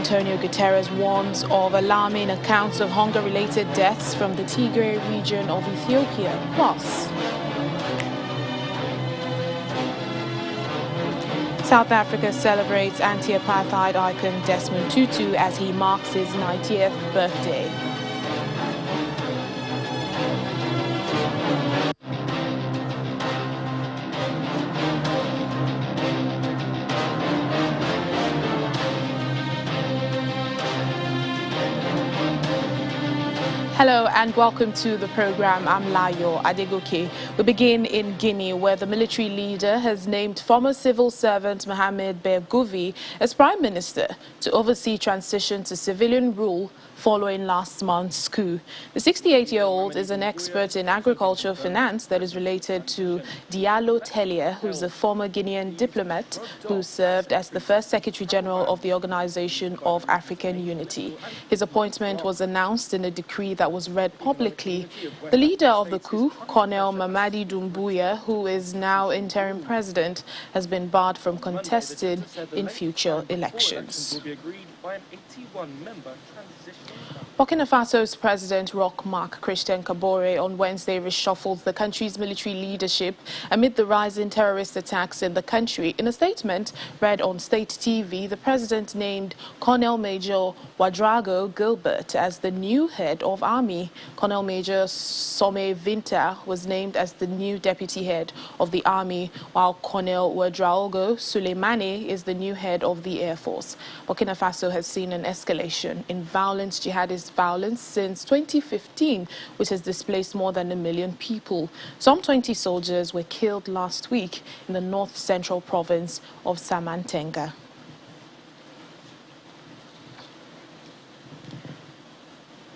Antonio Guterres warns of alarming accounts of hunger-related deaths from the Tigray region of Ethiopia. Plus, South Africa celebrates anti-apartheid icon Desmond Tutu as he marks his 90th birthday. Hello and welcome to the program. I'm Layo Adegoke. We begin in Guinea, where the military leader has named former civil servant Mohamed Bergouvi as prime minister to oversee transition to civilian rule following last month's coup. The 68-year-old is an expert in agricultural finance that is related to Diallo Tellier, who's a former Guinean diplomat who served as the first Secretary General of the Organization of African Unity. His appointment was announced in a decree that was read publicly. The leader of the coup, Colonel Mamadi Doumbouya, who is now interim president, has been barred from contesting in future elections. Burkina Faso's President Roch Marc Christian Kabore on Wednesday reshuffled the country's military leadership amid the rising terrorist attacks in the country. In a statement read on state TV, the president named Colonel Major Ouedraogo Gilbert as the new head of army. Colonel Major Some Vinta was named as the new deputy head of the army, while Colonel Ouedraogo Suleimane is the new head of the Air Force. Burkina Faso has seen an escalation in jihadist violence since 2015, which has displaced more than 1 million people. Some 20 soldiers were killed last week in the north-central province of Samantenga.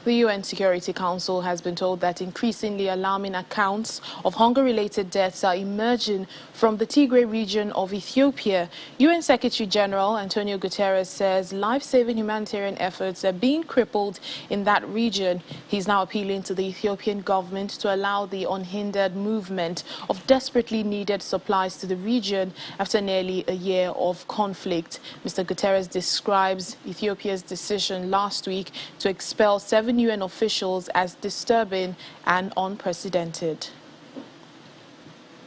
The UN Security Council has been told that increasingly alarming accounts of hunger-related deaths are emerging from the Tigray region of Ethiopia. UN Secretary General Antonio Guterres says life-saving humanitarian efforts are being crippled in that region. He's now appealing to the Ethiopian government to allow the unhindered movement of desperately needed supplies to the region after nearly a year of conflict. Mr. Guterres describes Ethiopia's decision last week to expel 7 UN officials as disturbing and unprecedented.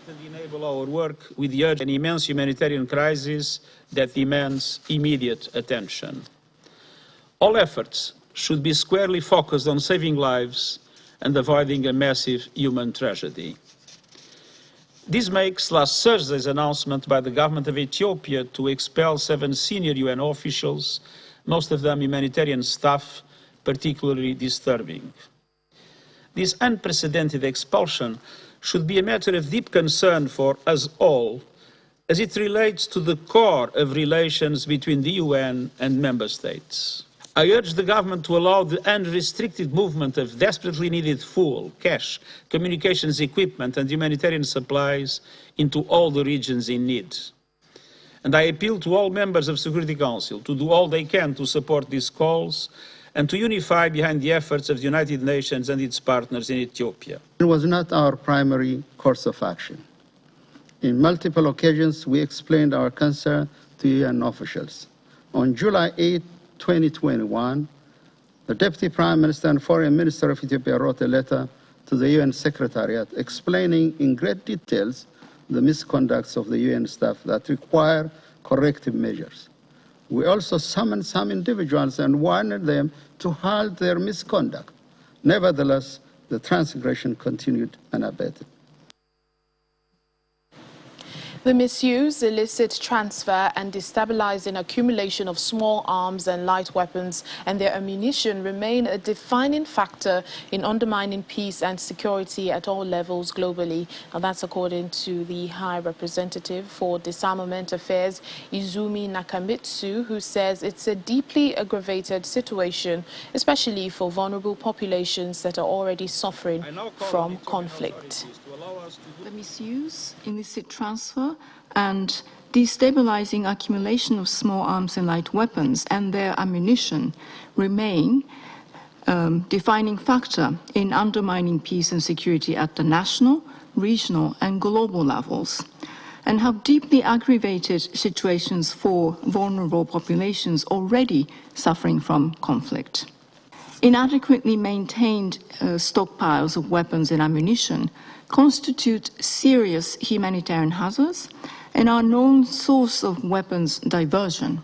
And enable our work with the urgent and immense humanitarian crisis that demands immediate attention. All efforts should be squarely focused on saving lives and avoiding a massive human tragedy. This makes last Thursday's announcement by the government of Ethiopia to expel 7 senior UN officials, most of them humanitarian staff, particularly disturbing. This unprecedented expulsion should be a matter of deep concern for us all, as it relates to the core of relations between the UN and member states. I urge the government to allow the unrestricted movement of desperately needed fuel, cash, communications equipment and humanitarian supplies into all the regions in need. And I appeal to all members of the Security Council to do all they can to support these calls and to unify behind the efforts of the United Nations and its partners in Ethiopia. It was not our primary course of action. In multiple occasions, we explained our concern to UN officials. On July 8, 2021, the Deputy Prime Minister and Foreign Minister of Ethiopia wrote a letter to the UN Secretariat explaining in great details the misconducts of the UN staff that require corrective measures. We also summoned some individuals and warned them to halt their misconduct. Nevertheless, the transgression continued unabated. The misuse, illicit transfer and destabilizing accumulation of small arms and light weapons and their ammunition remain a defining factor in undermining peace and security at all levels globally. Now that's according to the High Representative for Disarmament Affairs, Izumi Nakamitsu, who says it's a deeply aggravated situation, especially for vulnerable populations that are already suffering from conflict. The misuse, illicit transfer, and destabilizing accumulation of small arms and light weapons and their ammunition remain defining factor in undermining peace and security at the national, regional, and global levels. and have deeply aggravated situations for vulnerable populations already suffering from conflict. Inadequately maintained stockpiles of weapons and ammunition constitute serious humanitarian hazards and are a known source of weapons diversion,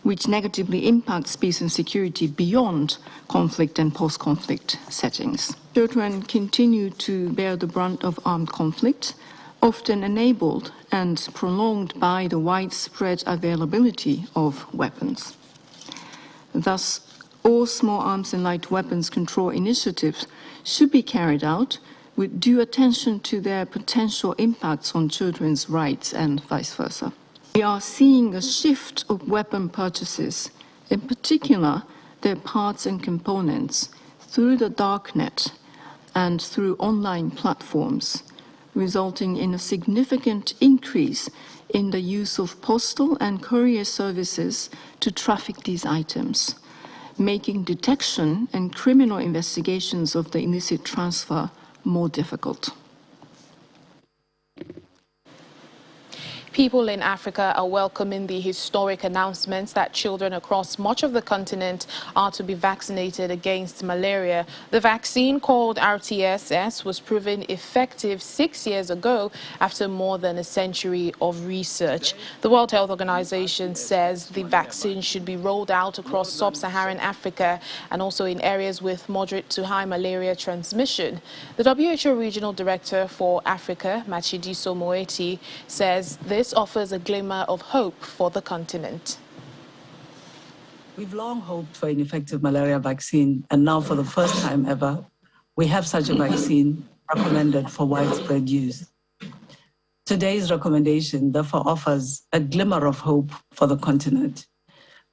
which negatively impacts peace and security beyond conflict and post-conflict settings. Children continue to bear the brunt of armed conflict, often enabled and prolonged by the widespread availability of weapons. Thus, all small arms and light weapons control initiatives should be carried out with due attention to their potential impacts on children's rights and vice versa. We are seeing a shift of weapon purchases, in particular their parts and components, through the darknet and through online platforms, resulting in a significant increase in the use of postal and courier services to traffic these items, making detection and criminal investigations of the illicit transfer more difficult. People in Africa are welcoming the historic announcements that children across much of the continent are to be vaccinated against malaria. The vaccine, called RTSS, was proven effective 6 years ago after more than a century of research. The World Health Organization says the vaccine should be rolled out across sub-Saharan Africa and also in areas with moderate to high malaria transmission. The WHO Regional Director for Africa, Matshidiso Moeti, says this offers a glimmer of hope for the continent. We've long hoped for an effective malaria vaccine, and now for the first time ever, we have such a vaccine recommended for widespread use. Today's recommendation therefore offers a glimmer of hope for the continent.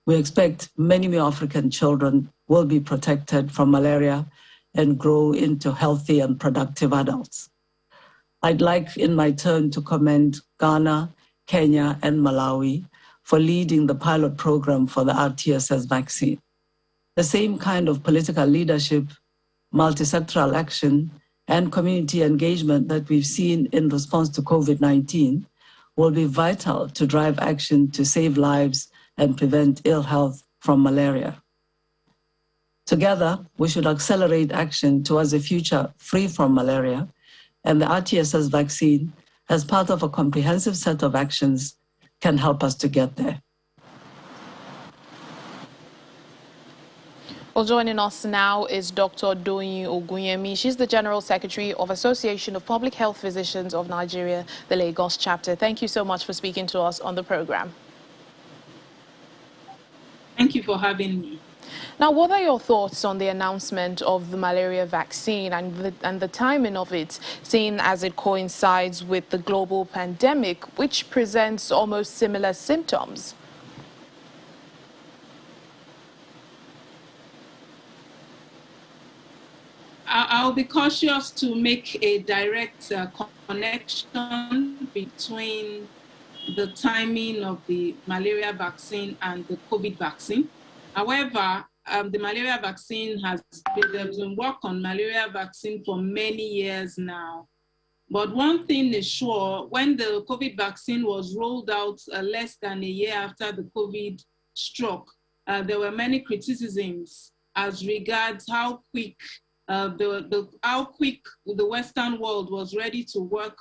We expect many more African children will be protected from malaria and grow into healthy and productive adults. I'd like, in my turn, to commend Ghana, Kenya, and Malawi for leading the pilot program for the RTSS vaccine. The same kind of political leadership, multi-sectoral action, and community engagement that we've seen in response to COVID-19 will be vital to drive action to save lives and prevent ill health from malaria. Together, we should accelerate action towards a future free from malaria, and the RTSS vaccine, as part of a comprehensive set of actions, can help us to get there. Well, joining us now is Dr. Doyin Ogunyemi. She's the General Secretary of Association of Public Health Physicians of Nigeria, the Lagos chapter. Thank you so much for speaking to us on the program. Thank you for having me. Now, what are your thoughts on the announcement of the malaria vaccine and the timing of it, seeing as it coincides with the global pandemic, which presents almost similar symptoms? I'll be cautious to make a direct connection between the timing of the malaria vaccine and the COVID vaccine. However, the malaria vaccine there's been work on malaria vaccine for many years now. But one thing is sure, when the COVID vaccine was rolled out less than a year after the COVID struck, there were many criticisms as regards how quick the Western world was ready to work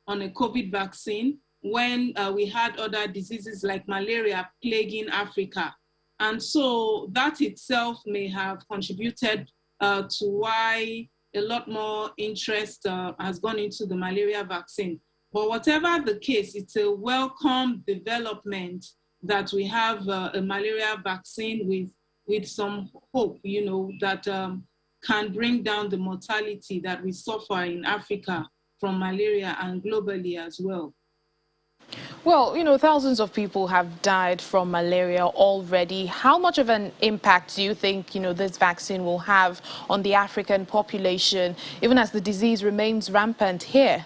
on a COVID vaccine when we had other diseases like malaria plaguing Africa. And so that itself may have contributed to why a lot more interest has gone into the malaria vaccine. But whatever the case, it's a welcome development that we have a malaria vaccine with some hope, you know, that can bring down the mortality that we suffer in Africa from malaria and globally as well. Well, you know, thousands of people have died from malaria already. How much of an impact do you think, you know, this vaccine will have on the African population, even as the disease remains rampant here?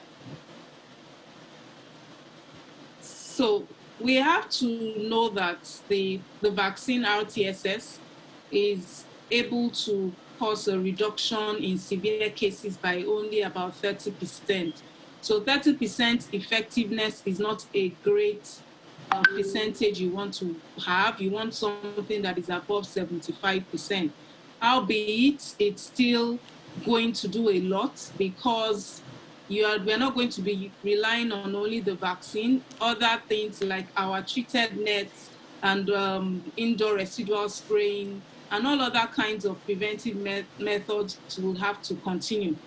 So we have to know that the vaccine RTSS is able to cause a reduction in severe cases by only about 30%. So 30% effectiveness is not a great percentage you want to have. You want something that is above 75%. Albeit, it's still going to do a lot because we're not going to be relying on only the vaccine. Other things like our treated nets and indoor residual spraying and all other kinds of preventive methods will have to continue.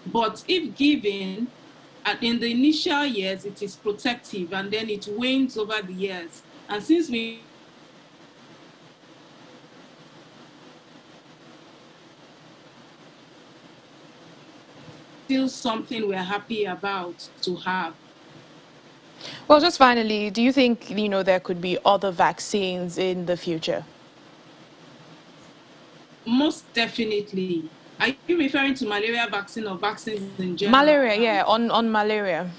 But if given, in the initial years, it is protective and then it wanes over the years. And since we still something we're happy about to have. Well, just finally, do you think, there could be other vaccines in the future? Most definitely. Are you referring to malaria vaccine or vaccines in general? Malaria, yeah, on malaria.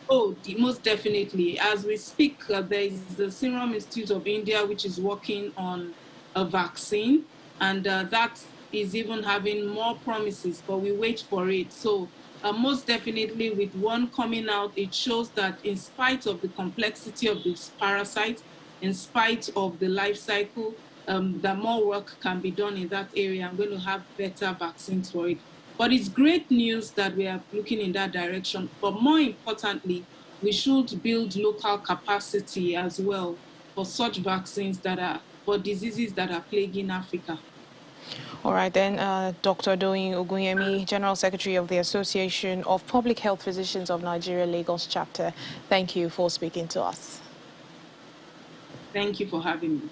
Oh, most definitely. As we speak, there is the Serum Institute of India, which is working on a vaccine, and that is even having more promises, but we wait for it. So most definitely with one coming out, it shows that in spite of the complexity of this parasite, in spite of the life cycle, that more work can be done in that area. I'm going to have better vaccines for it. But it's great news that we are looking in that direction. But more importantly, we should build local capacity as well for such vaccines that are for diseases that are plaguing Africa. All right, then, Dr. Doyin Ogunyemi, General Secretary of the Association of Public Health Physicians of Nigeria, Lagos Chapter. Thank you for speaking to us. Thank you for having me.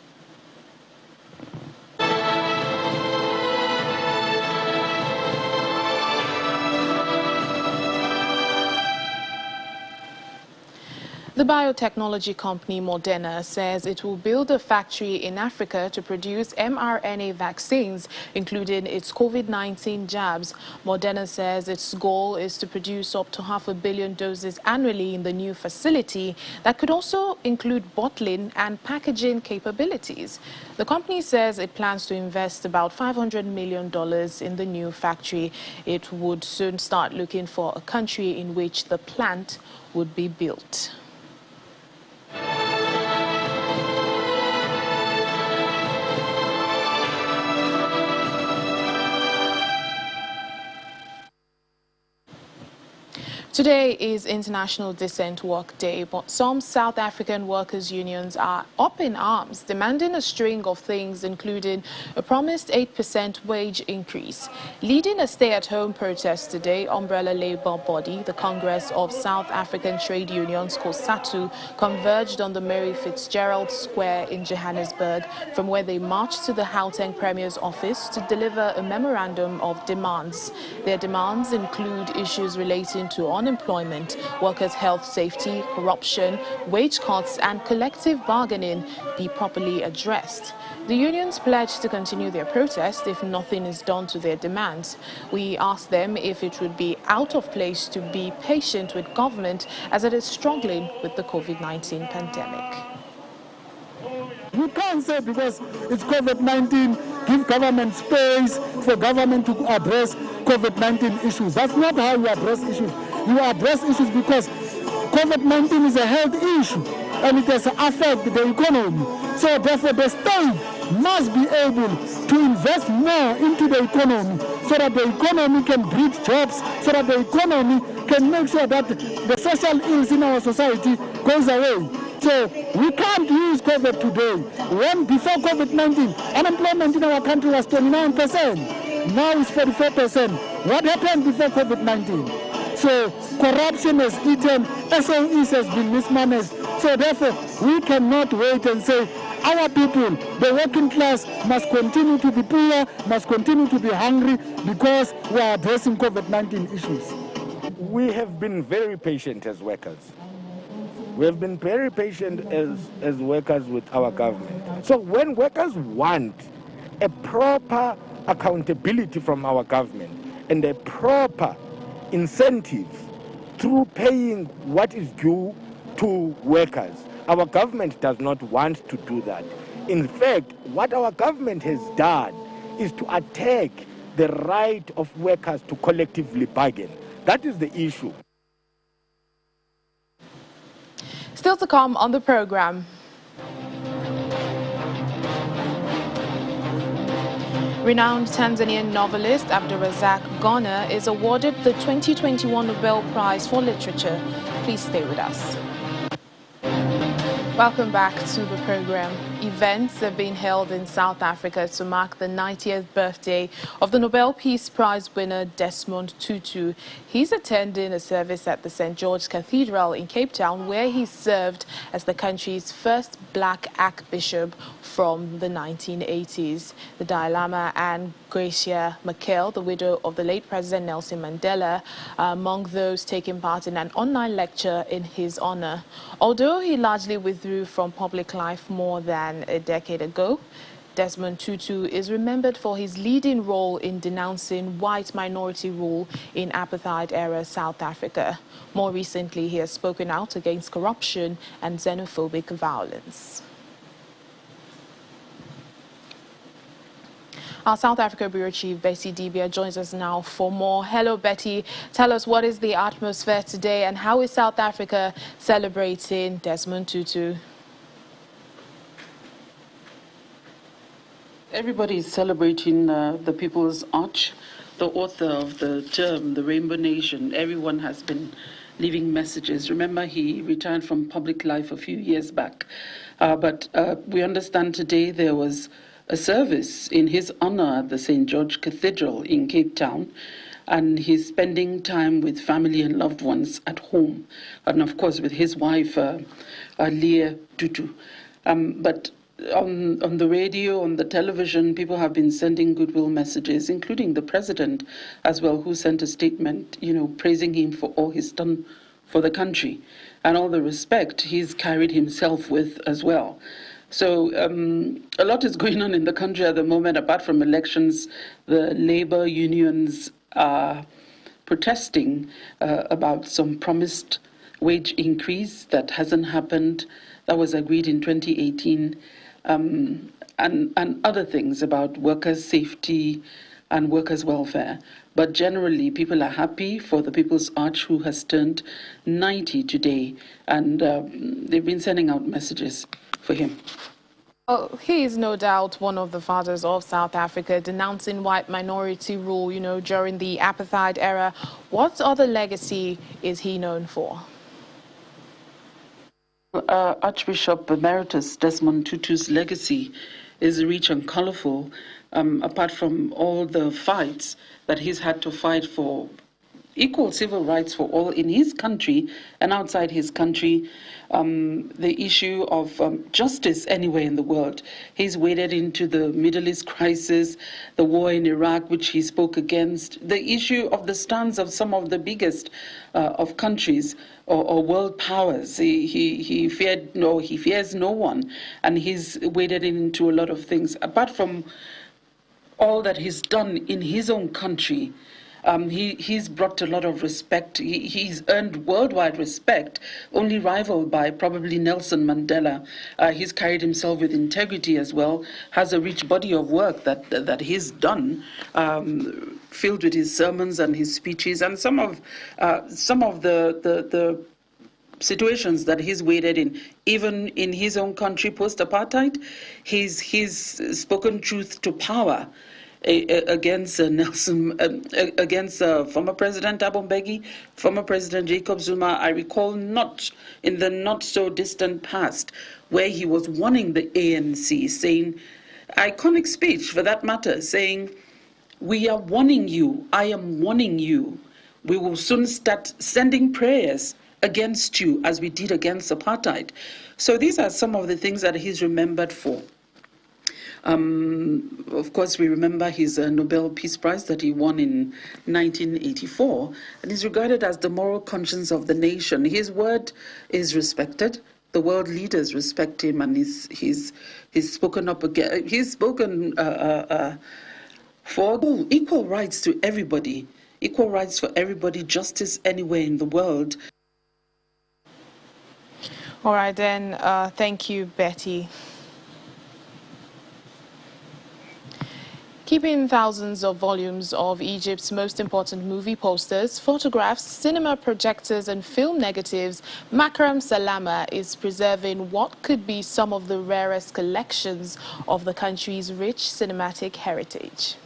The biotechnology company Moderna says it will build a factory in Africa to produce mRNA vaccines, including its COVID-19 jabs. Moderna says its goal is to produce up to 500 million doses annually in the new facility that could also include bottling and packaging capabilities. The company says it plans to invest about $500 million in the new factory. It would soon start looking for a country in which the plant would be built. Today is International Decent Work Day, but some South African workers' unions are up in arms, demanding a string of things, including a promised 8% wage increase. Leading a stay-at-home protest today, umbrella labor body, the Congress of South African Trade Unions, COSATU, converged on the Mary Fitzgerald Square in Johannesburg, from where they marched to the Gauteng Premier's office to deliver a memorandum of demands. Their demands include issues relating to unemployment, workers' health, safety, corruption, wage cuts and collective bargaining be properly addressed. The unions pledged to continue their protest if nothing is done to their demands. We asked them if it would be out of place to be patient with government as it is struggling with the COVID-19 pandemic. We can't say because it's COVID-19, give government space for government to address COVID-19 issues. That's not how you address issues. You address issues because COVID-19 is a health issue and it has affected the economy. So therefore the state must be able to invest more into the economy so that the economy can breed jobs, so that the economy can make sure that the social ills in our society goes away. So we can't use COVID today. When before COVID-19, unemployment in our country was 29%. Now it's 44%. What happened before COVID-19? So corruption has eaten, SOEs has been mismanaged. So therefore, we cannot wait and say, our people, the working class, must continue to be poor, must continue to be hungry because we are addressing COVID-19 issues. We have been very patient as workers. We have been very patient as workers with our government. So when workers want a proper accountability from our government and a proper incentive through paying what is due to workers, our government does not want to do that. In fact, what our government has done is to attack the right of workers to collectively bargain. That is the issue. Still to come on the program. Renowned Tanzanian novelist Abdulrazak Ghana is awarded the 2021 Nobel Prize for Literature. Please stay with us. Welcome back to the program. Events are being held in South Africa to mark the 90th birthday of the Nobel Peace Prize winner Desmond Tutu. He's attending a service at the St. George Cathedral in Cape Town, where he served as the country's first black archbishop from the 1980s. The Dalai Lama and Gracia Machel, the widow of the late President Nelson Mandela, are among those taking part in an online lecture in his honor. Although he largely withdrew from public life more than a decade ago, Desmond Tutu is remembered for his leading role in denouncing white minority rule in apartheid-era South Africa. More recently, he has spoken out against corruption and xenophobic violence. Our South Africa Bureau Chief, Betty Dibia, joins us now for more. Hello, Betty. Tell us, what is the atmosphere today and how is South Africa celebrating Desmond Tutu? Everybody is celebrating the People's Arch, the author of the term, the Rainbow Nation. Everyone has been leaving messages. Remember, he retired from public life a few years back. But we understand today there was a service in his honor at the St. George Cathedral in Cape Town, and he's spending time with family and loved ones at home, and of course with his wife, Leah Tutu. But on the radio, on the television, people have been sending goodwill messages, including the president as well, who sent a statement, praising him for all he's done for the country and all the respect he's carried himself with as well. So a lot is going on in the country at the moment. Apart from elections, the labor unions are protesting about some promised wage increase that hasn't happened, that was agreed in 2018, and other things about workers' safety and workers' welfare. But generally, people are happy for the People's Arch, who has turned 90 today, and they've been sending out messages for him. Well, he is no doubt one of the fathers of South Africa, denouncing white minority rule, during the apartheid era. What other legacy is he known for? Archbishop Emeritus Desmond Tutu's legacy is rich and colorful, apart from all the fights that he's had to fight for equal civil rights for all in his country and outside his country, the issue of justice anywhere in the world. He's waded into the Middle East crisis, the war in Iraq, which he spoke against, the issue of the stance of some of the biggest of countries or world powers. He fears no one, and he's waded into a lot of things. Apart from all that he's done in his own country, he's brought a lot of respect. He's earned worldwide respect, only rivaled by probably Nelson Mandela. He's carried himself with integrity as well, has a rich body of work that he's done, filled with his sermons and his speeches, and some of the situations that he's waded in, even in his own country post-apartheid. He's spoken truth to power against against former President Thabo Mbeki, former President Jacob Zuma. I recall in the not so distant past where he was warning the ANC, saying, iconic speech for that matter, saying, "We are warning you, I am warning you, we will soon start sending prayers against you as we did against apartheid." So these are some of the things that he's remembered for. Of course, we remember his Nobel Peace Prize that he won in 1984, and he's regarded as the moral conscience of the nation. His word is respected. The world leaders respect him, and he's spoken up again. He's spoken for equal rights to everybody, equal rights for everybody, justice anywhere in the world. All right, then. Thank you, Betty. Keeping thousands of volumes of Egypt's most important movie posters, photographs, cinema projectors and film negatives, MAKRAM SALAMA is preserving what could be some of the rarest collections of the country's rich cinematic heritage.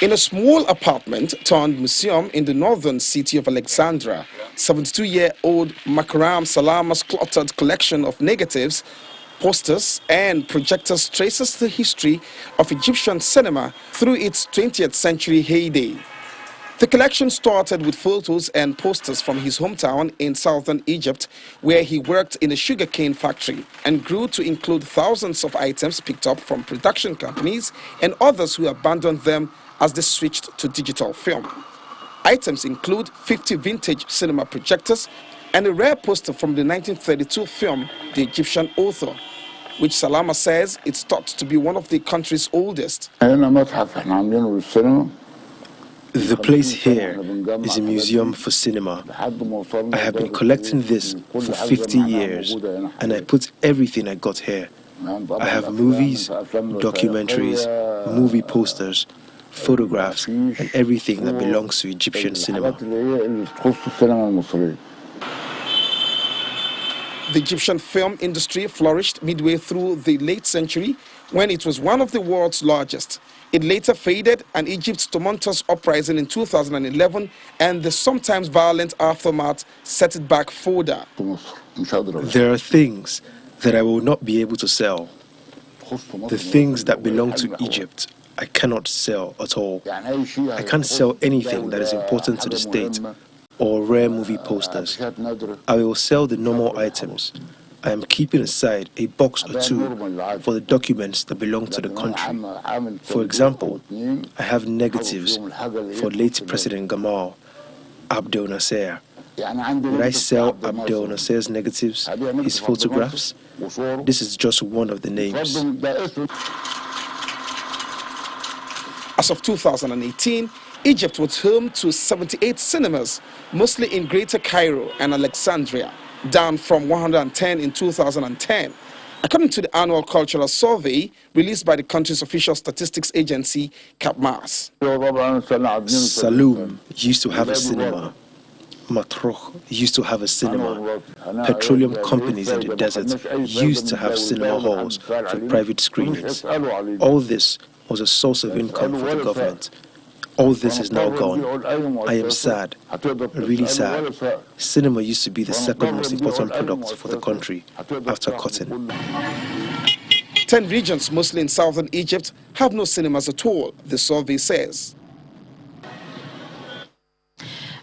In a small apartment turned museum in the northern city of Alexandria, 72-year-old MAKRAM SALAMA's cluttered collection of negatives, posters and projectors traces the history of Egyptian cinema through its 20th century heyday. The collection started with photos and posters from his hometown in southern Egypt, where he worked in a sugarcane factory, and grew to include thousands of items picked up from production companies and others who abandoned them as they switched to digital film. Items include 50 vintage cinema projectors and a rare poster from the 1932 film The Egyptian Author, which Salama says it's thought to be one of the country's oldest. The place here is a museum for cinema. I have been collecting this for 50 years, and I put everything I got here. I have movies, documentaries, movie posters, photographs, and everything that belongs to Egyptian cinema. The Egyptian film industry flourished midway through the late century when it was one of the world's largest. It later faded, and Egypt's tumultuous uprising in 2011 and the sometimes violent aftermath set it back further. There are things that I will not be able to sell. The things that belong to Egypt, I cannot sell at all. I can't sell anything that is important to the state or rare movie posters. I will sell the normal items. I am keeping aside a box or two for the documents that belong to the country. For example, I have negatives for late President Gamal Abdel Nasser. Would I sell Abdel Nasser's negatives, his photographs? This is just one of the names. As of 2018, Egypt was home to 78 cinemas, mostly in Greater Cairo and Alexandria, down from 110 in 2010. According to the annual cultural survey released by the country's official statistics agency, CAPMAS. Saloum used to have a cinema. Matroch used to have a cinema. Petroleum companies in the desert used to have cinema halls for private screenings. All this was a source of income for the government. All this is now gone. I am sad, really sad. Cinema used to be the second most important product for the country after cotton. 10 regions, mostly in southern Egypt, have no cinemas at all, the survey says.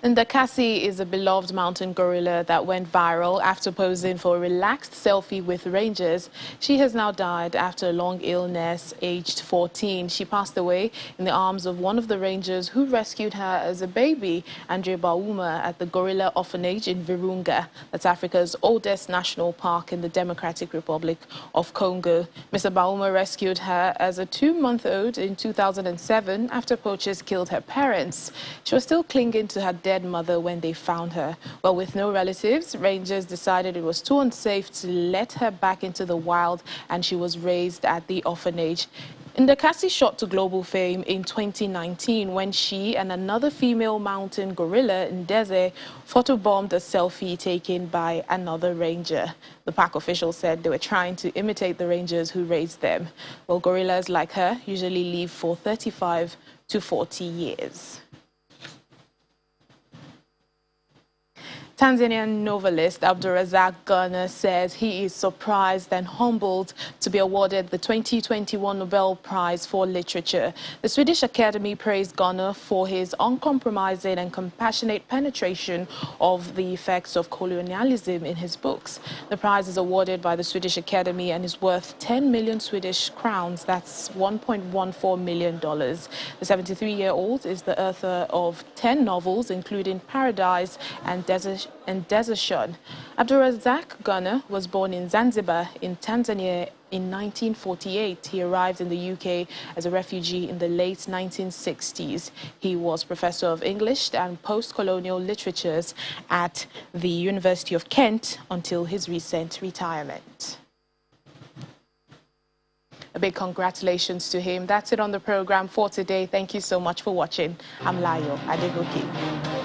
Ndakasi is a beloved mountain gorilla that went viral after posing for a relaxed selfie with rangers. She has now died after a long illness, aged 14. She passed away in the arms of one of the rangers who rescued her as a baby, Andre Bauma, at the Gorilla Orphanage in Virunga. That's Africa's oldest national park in the Democratic Republic of Congo. Mr. Bauma rescued her as a 2-month-old in 2007 after poachers killed her parents. She was still clinging to her dead mother when they found her. Well, with no relatives, rangers decided it was too unsafe to let her back into the wild, and she was raised at the orphanage. Ndakasi shot to global fame in 2019 when she and another female mountain gorilla, Ndeze, photobombed a selfie taken by another ranger. The park officials said they were trying to imitate the rangers who raised them. Well, gorillas like her usually live for 35 to 40 years. Tanzanian novelist Abdulrazak Ghana says he is surprised and humbled to be awarded the 2021 Nobel Prize for Literature. The Swedish Academy praised Ghana for his uncompromising and compassionate penetration of the effects of colonialism in his books. The prize is awarded by the Swedish Academy and is worth 10 million Swedish crowns. That's $1.14 million. The 73-year-old is the author of 10 novels, including Paradise and Desertion. Abdulrazak Ghana was born in Zanzibar in Tanzania in 1948. He arrived in the UK as a refugee in the late 1960s. He was Professor of English and Post-Colonial Literatures at the University of Kent until his recent retirement. A big congratulations to him. That's it on the program for today. Thank you so much for watching. I'm Layo Adegoke.